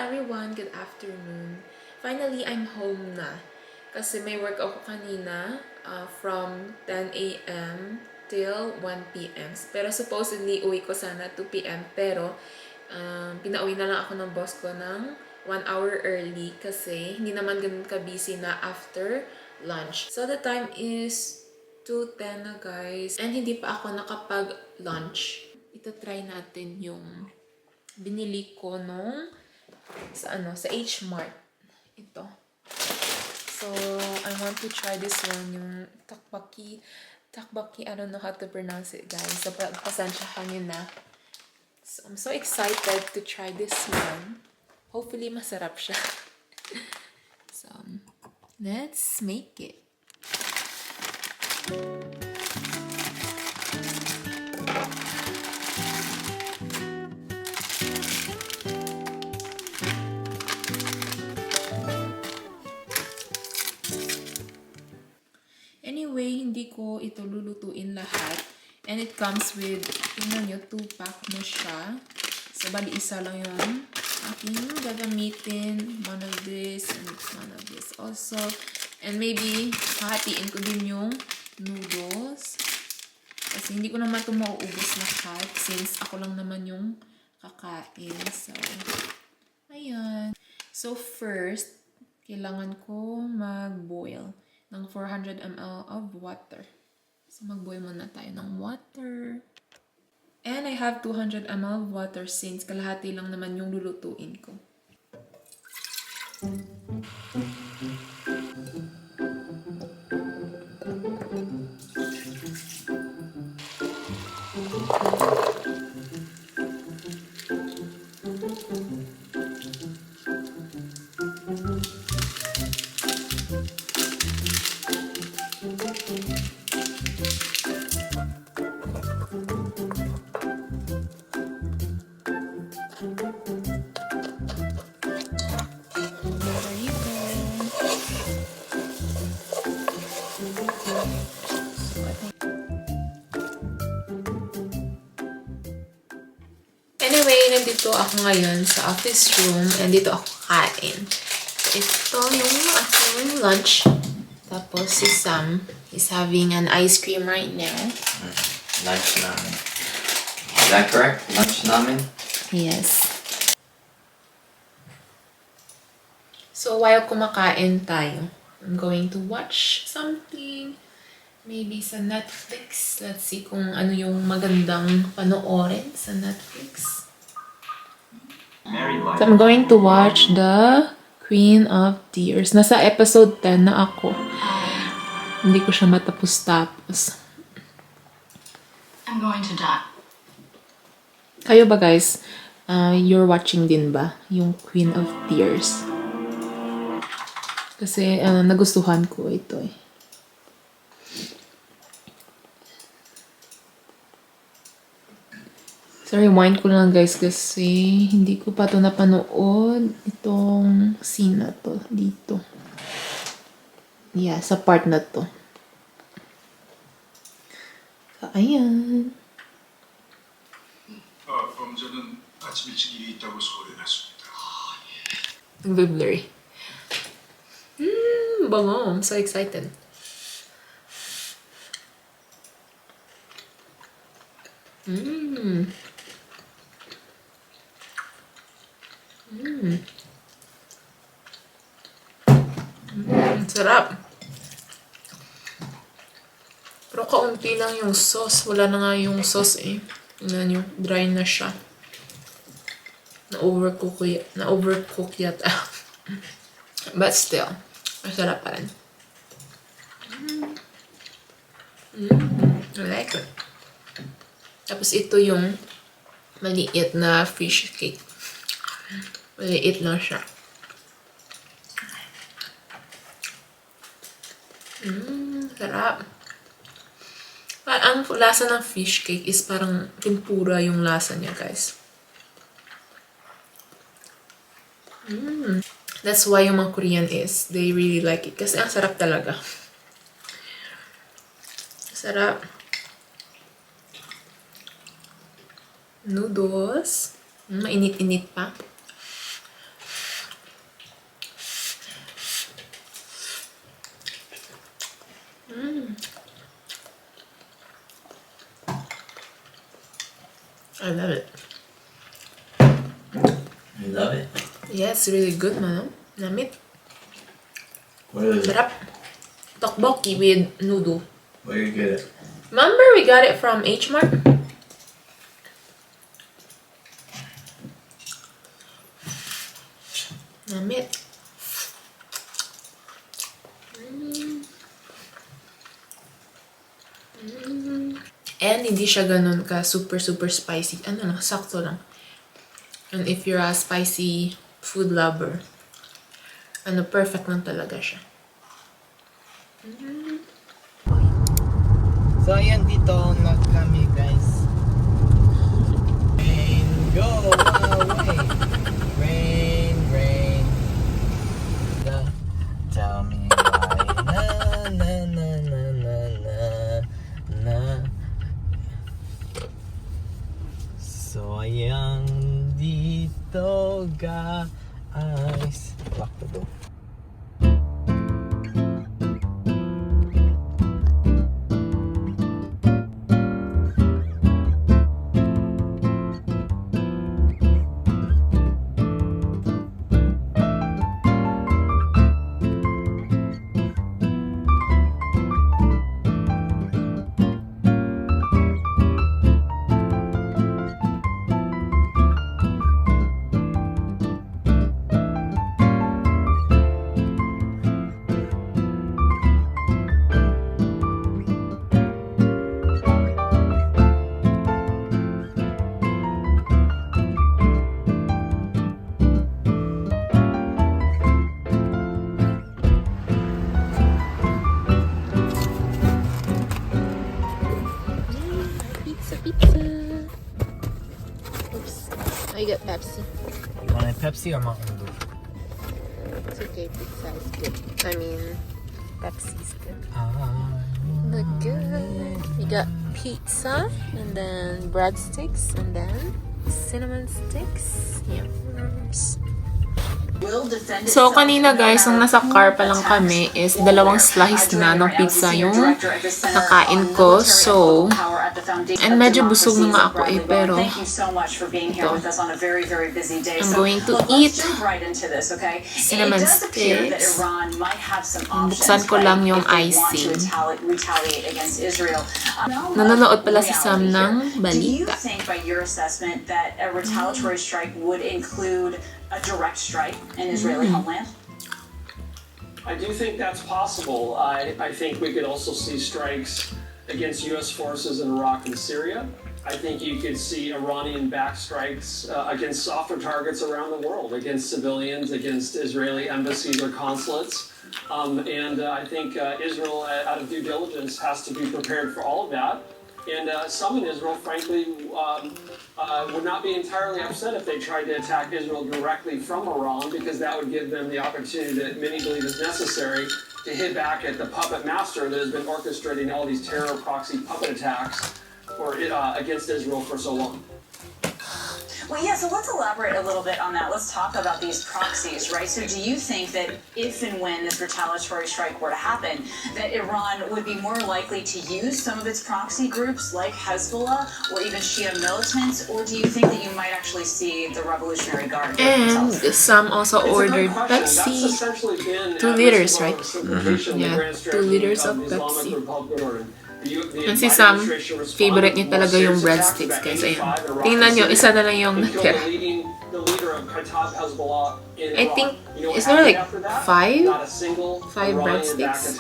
everyone! Good afternoon. Finally, I'm home na. Kasi may work ako kanina from 10 a.m. till 1 p.m. Pero supposedly, uwi ko sana 2 p.m. Pero pinauwi na lang ako ng boss ko ng 1 hour early kasi hindi naman ganun ka-busy na after lunch. So the time is 2:10 na guys. And hindi pa ako nakapag-lunch. Ito try natin yung binili ko nung sa H Mart. Ito. So, I want to try this one, yung takbaki, I don't know how to pronounce it, guys. So, pasensya ka nyo na. So, I'm so excited to try this one. Hopefully, masarap siya. So, let's make it. Anyway, hindi ko ito lulutuin lahat. And it comes with, tingnan nyo, 2-pack na siya. So, bali isa lang yung aking gagamitin. One of this and one of this also. And maybe, hahatiin ko din yung noodles. Kasi hindi ko naman ito mauubos lahat since ako lang naman yung kakain. So, ayan. So, first, kailangan ko mag-boil ng 400 ml of water. So, mag-boil muna tayo ng water. And I have 200 ml of water since kalahati lang naman yung lulutuin ko. Anyway, nandito ako ngayon sa office room and dito ako kain. So, ito yung aking lunch. Tapos si Sam is having an ice cream right now. Lunch namin. Is that correct? Lunch namin? Yes. So, while kumakain tayo, I'm going to watch something. Maybe sa Netflix. Let's see kung ano yung magandang panoorin sa Netflix. So, I'm going to watch The Queen of Tears. Nasa episode 10 na ako. Hindi ko siya matapos-tapos. I'm going to die. Kayo ba guys, you're watching din ba yung Queen of Tears? Kasi nagustuhan ko ito eh. So, rewind ko lang guys kasi hindi ko pa ito napanood. Itong scene na to dito. Yeah, sa part na to. So, ayan. 범죄는 아침 일찍 일이 있다고 서울에 났습니다. Nagbe-blurry. Bango. I'm so excited. Sarap. Pero kaunti lang yung sauce. Wala na nga yung sauce eh. Tingnan nyo, dry na siya. Na-overcook yata. But still, masarap pa rin. I like it. Tapos ito yung maliit na fish cake. Maliit lang siya. Sarap. Ang lasa ng fish cake is parang tempura yung lasa niya, guys. That's why yung mga Korean they really like it. Kasi ang sarap talaga. Sarap. Noodles. Mainit-init pa. I love it. You love it? Yeah, it's really good, man. Namit. Where is it? Sarap. Tteokbokki with noodle. Where you get it? Remember we got it from H Mart? Namit. And hindi siya ganun ka super spicy. Ano lang, sakto lang. And if you're a spicy food lover, perfect lang talaga siya. So ayan, dito na kami guys. Rain, go away. Rain. Tell me why. Na. So ayan, dito guys. Lock the door. Pizza. Oops. I got Pepsi. You want a Pepsi or Mountain Dew? It's okay, pizza is good. I mean, Pepsi is good. Look Good. We got pizza, and then breadsticks, and then cinnamon sticks. Yums. So, kanina guys, nung nasa car pa lang kami is dalawang slice na ng pizza yung nakain ko. So, and medyo busog na nga ako pero ito, I'm going to eat cinnamon sticks. Buksan ko lang yung icing. Nanonood pala si Sam ng balita. Do you think by your assessment that a retaliatory strike would include a direct strike in Israeli homeland? I do think that's possible. I think we could also see strikes against U.S. forces in Iraq and Syria. I think you could see Iranian-backed strikes against softer targets around the world, against civilians, against Israeli embassies or consulates. And I think Israel, out of due diligence, has to be prepared for all of that. And some in Israel, frankly, would not be entirely upset if they tried to attack Israel directly from Iran, because that would give them the opportunity that many believe is necessary to hit back at the puppet master that has been orchestrating all these terror proxy puppet attacks against Israel for so long. Well, yeah, so let's elaborate a little bit on that. Let's talk about these proxies, right? So do you think that if and when this retaliatory strike were to happen, that Iran would be more likely to use some of its proxy groups like Hezbollah or even Shia militants, or do you think that you might actually see the Revolutionary Guard? And some also ordered Pepsi. 2 liters, right? Yeah, 2 liters of Pepsi. And si Sam, favorite niya talaga yung breadsticks, guys. Ayan. Tingnan nyo, isa na lang yung natira. I think, is there like 5 breadsticks?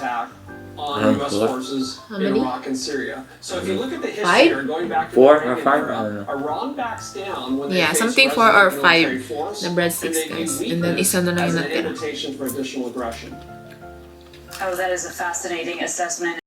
On U.S. forces in Iraq and Syria. So if you look at the history, going back to 4 or 5, I don't know. Iran backs down when they Yeah, face something 4 or 5 military force, the breadsticks, and they guys. view And then isa na lang as yung an natira. invitation for additional aggression. Oh, that is a fascinating assessment.